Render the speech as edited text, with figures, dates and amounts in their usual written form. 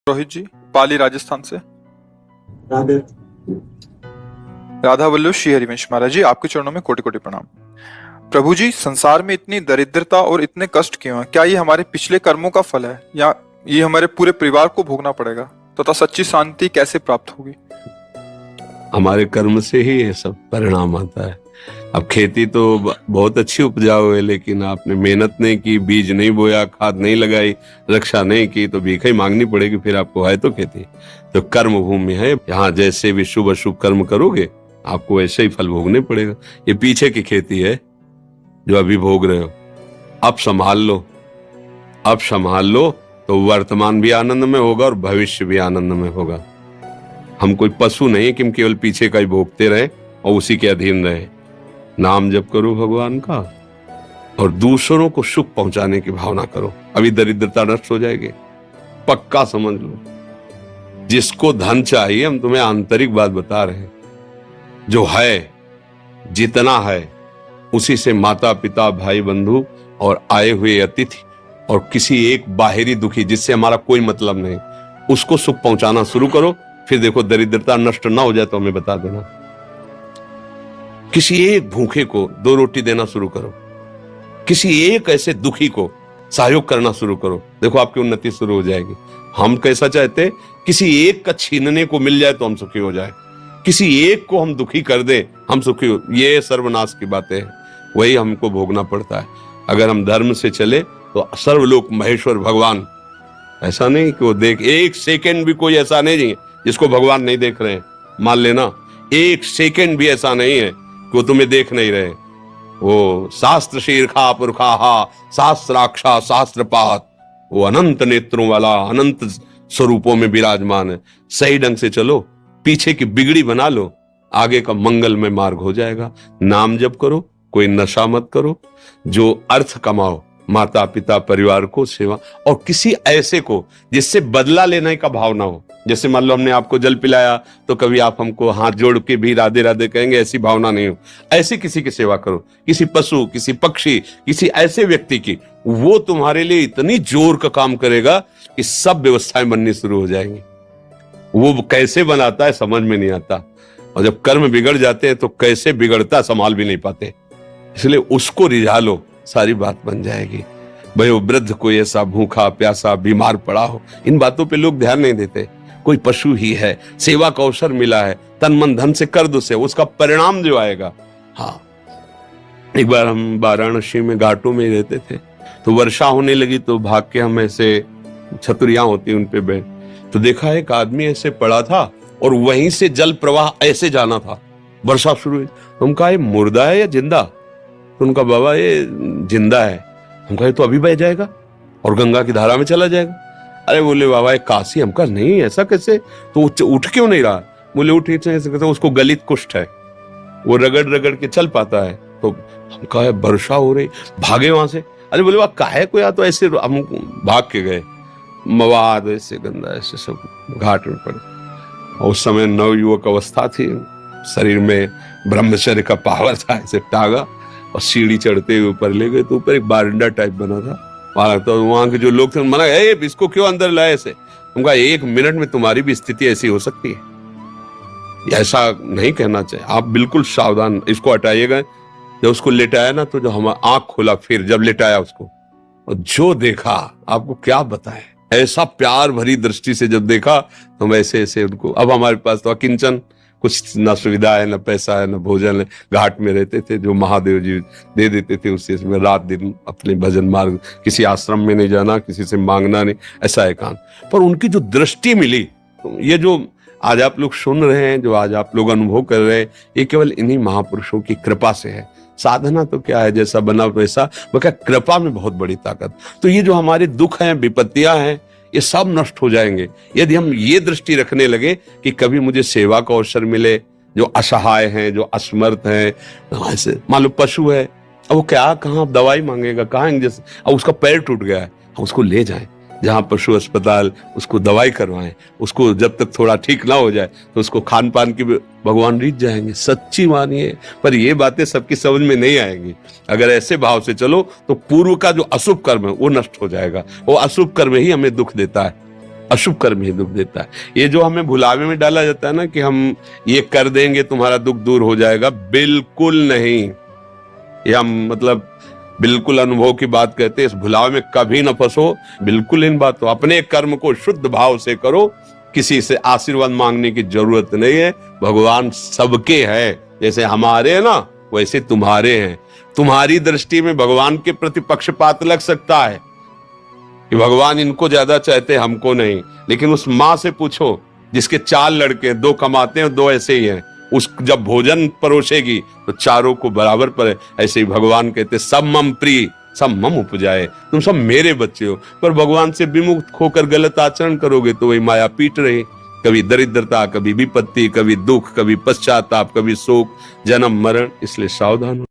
रोहित जी, पाली राजस्थान से। राधे। राधा वल्लभ श्री हरिवंश महाराज जी, आपके चरणों में कोटि कोटि प्रणाम। प्रभु जी, संसार में इतनी दरिद्रता और इतने कष्ट क्यों हैं? क्या ये हमारे पिछले कर्मों का फल है या ये हमारे पूरे परिवार को भोगना पड़ेगा? तथा सच्ची शांति कैसे प्राप्त होगी? हमारे कर्म से ही ये सब परिणाम आता है। अब खेती तो बहुत अच्छी उपजाऊ है, लेकिन आपने मेहनत नहीं की, बीज नहीं बोया, खाद नहीं लगाई, रक्षा नहीं की, तो भीख ही मांगनी पड़ेगी। फिर आपको है तो खेती। तो कर्म भूमि है, यहाँ जैसे भी शुभ अशुभ कर्म करोगे आपको वैसे ही फल भोगने पड़ेगा। ये पीछे की खेती है जो अभी भोग रहे हो। अब संभाल लो, अब संभाल लो तो वर्तमान भी आनंद में होगा और भविष्य भी आनंद में होगा। हम कोई पशु नहीं कि हम केवल पीछे का ही भोगते रहे और उसी के अधीन रहे। नाम जप करो भगवान का और दूसरों को सुख पहुंचाने की भावना करो, अभी दरिद्रता नष्ट हो जाएगी। पक्का समझ लो। जिसको धन चाहिए, हम तुम्हें आंतरिक बात बता रहे हैं, जो है जितना है उसी से माता पिता भाई बंधु और आए हुए अतिथि और किसी एक बाहरी दुखी जिससे हमारा कोई मतलब नहीं, उसको सुख पहुंचाना शुरू करो। फिर देखो दरिद्रता नष्ट ना हो जाए तो हमें बता देना। किसी एक भूखे को 2 रोटी देना शुरू करो, किसी एक ऐसे दुखी को सहयोग करना शुरू करो, देखो आपकी उन्नति शुरू हो जाएगी। हम कैसा चाहते, किसी एक का छीनने को मिल जाए तो हम सुखी हो जाए, किसी एक को हम दुखी कर दे हम सुखी हो, ये सर्वनाश की बातें हैं। वही हमको भोगना पड़ता है। अगर हम धर्म से चले तो सर्वलोक महेश्वर भगवान, ऐसा नहीं कि वो देख, एक सेकेंड भी कोई ऐसा नहीं जिसको भगवान नहीं देख रहे हैं। मान लेना, एक सेकेंड भी ऐसा नहीं है कि वो तुम्हें देख नहीं रहे। वो शास्त्र शीर्षा पुरखा शास्त्राक्षा शास्त्रपात, वो अनंत नेत्रों वाला अनंत स्वरूपों में विराजमान है। सही ढंग से चलो, पीछे की बिगड़ी बना लो, आगे का मंगलमय मार्ग हो जाएगा। नाम जप करो, कोई नशा मत करो, जो अर्थ कमाओ, माता पिता परिवार को सेवा, और किसी ऐसे को जिससे बदला लेने का भाव ना हो। जैसे मान लो हमने आपको जल पिलाया तो कभी आप हमको हाथ जोड़ के भी राधे राधे कहेंगे, ऐसी भावना नहीं हो। ऐसे किसी की सेवा करो, किसी पशु, किसी पक्षी, किसी ऐसे व्यक्ति की, वो तुम्हारे लिए इतनी जोर का काम करेगा कि सब व्यवस्थाएं बननी शुरू हो जाएंगी। वो कैसे बनाता है समझ में नहीं आता, और जब कर्म बिगड़ जाते हैं तो कैसे बिगड़ता संभाल भी नहीं पाते। इसलिए उसको रिझा लो, सारी बात बन जाएगी। भाई वो वृद्ध कोई ऐसा भूखा प्यासा बीमार पड़ा हो, इन बातों पे लोग ध्यान नहीं देते। कोई पशु ही है, सेवा का अवसर मिला है, तन मन धन से कर दो से, उसका परिणाम जो आएगा। हाँ, एक बार हम वाराणसी में घाटों में रहते थे, तो वर्षा होने लगी तो भाग के हम ऐसे छतरियां होती उन पे बैठ, तो देखा एक आदमी ऐसे पड़ा था और वहीं से जल प्रवाह ऐसे जाना था। वर्षा शुरू हुई, हम कहा ये मुर्दा है या जिंदा? तो उनका बाबा ये जिंदा है। हम कहा तो अभी बह जाएगा और गंगा की धारा में चला जाएगा। अरे बोले बाबा ये काशी। हम कहा नहीं, ऐसा कैसे? तो उठ क्यों नहीं रहा? बोले उठ उसको गलित कुष्ठ है, वो रगड़ रगड़ के चल पाता है। तो हम कहा वर्षा हो रही, भागे वहां से। अरे बोले वाह काहे को, या तो ऐसे हम भाग के गए, मवाद ऐसे गंदा ऐसे सब घाट में पड़े। और उस समय नवयुवक अवस्था थी, शरीर में ब्रह्मचर्य का पावर था, ऐसे टागा और सीढ़ी चढ़ते हुए ऊपर ले गए। तो ऊपर एक बारंडा टाइप बना था, तो वहां के जो लोग थे मना, इसको क्यों अंदर लाए ऐसे? उनका 1 मिनट में तुम्हारी भी स्थिति ऐसी हो सकती है, ऐसा नहीं कहना चाहिए। आप बिल्कुल सावधान, इसको हटाइएगा। जब उसको लेटाया ना, तो जो हम आंख खोला, फिर जब लेटाया उसको, और जो देखा आपको क्या बताएं, ऐसा प्यार भरी दृष्टि से जब देखा तो हम ऐसे ऐसे उनको, अब हमारे पास तो अकिंचन, कुछ ना सुविधा है, ना पैसा है, ना भोजन है। घाट में रहते थे, जो महादेव जी दे देते थे उससे में रात दिन अपने भजन मार्ग, किसी आश्रम में नहीं जाना, किसी से मांगना नहीं, ऐसा एकांत। पर उनकी जो दृष्टि मिली, ये जो आज आप लोग सुन रहे हैं, जो आज आप लोग अनुभव कर रहे हैं, ये केवल इन्हीं महापुरुषों की कृपा से है। साधना तो क्या है, जैसा बना वैसा, मगर कृपा में बहुत बड़ी ताकत। तो ये जो हमारे दुख हैं, विपत्तियां हैं, ये सब नष्ट हो जाएंगे यदि हम ये दृष्टि रखने लगे कि कभी मुझे सेवा का अवसर मिले। जो असहाय हैं, जो असमर्थ हैं, ऐसे मान लो पशु है, अब वो क्या, कहाँ दवाई मांगेगा, कहाँ इंजेक्शन, अब उसका पैर टूट गया है, उसको ले जाएं जहाँ पशु अस्पताल, उसको दवाई करवाएं, उसको जब तक थोड़ा ठीक ना हो जाए तो उसको खान पान की भगवान रीत जाएंगे। सच्ची मानिए, पर ये बातें सबकी समझ में नहीं आएंगी। अगर ऐसे भाव से चलो तो पूर्व का जो अशुभ कर्म है वो नष्ट हो जाएगा। वो अशुभ कर्म ही हमें दुख देता है। अशुभ कर्म ही दुख देता है। ये जो हमें भुलावे में डाला जाता है ना कि हम ये कर देंगे तुम्हारा दुख दूर हो जाएगा, बिल्कुल नहीं। ये हम मतलब बिल्कुल अनुभव की बात कहते हैं। इस भुलावे में कभी न फंसो, बिल्कुल इन बातों, अपने कर्म को शुद्ध भाव से करो, किसी से आशीर्वाद मांगने की जरूरत नहीं है। भगवान सबके है, जैसे हमारे हैं ना वैसे तुम्हारे हैं। तुम्हारी दृष्टि में भगवान के प्रति पक्षपात लग सकता है कि भगवान इनको ज्यादा चाहते हैं हमको नहीं, लेकिन उस माँ से पूछो जिसके 4 लड़के, 2 कमाते हैं 2 ऐसे ही हैं, उस जब भोजन परोसेगी तो चारों को बराबर पर। ऐसे ही भगवान कहते सब मम प्रिय सब मम उपजाए, तुम सब मेरे बच्चे हो। पर भगवान से विमुख होकर गलत आचरण करोगे तो वही माया पीट रही, कभी दरिद्रता, कभी विपत्ति, कभी दुख, कभी पश्चाताप, कभी शोक, जन्म मरण। इसलिए सावधान हो।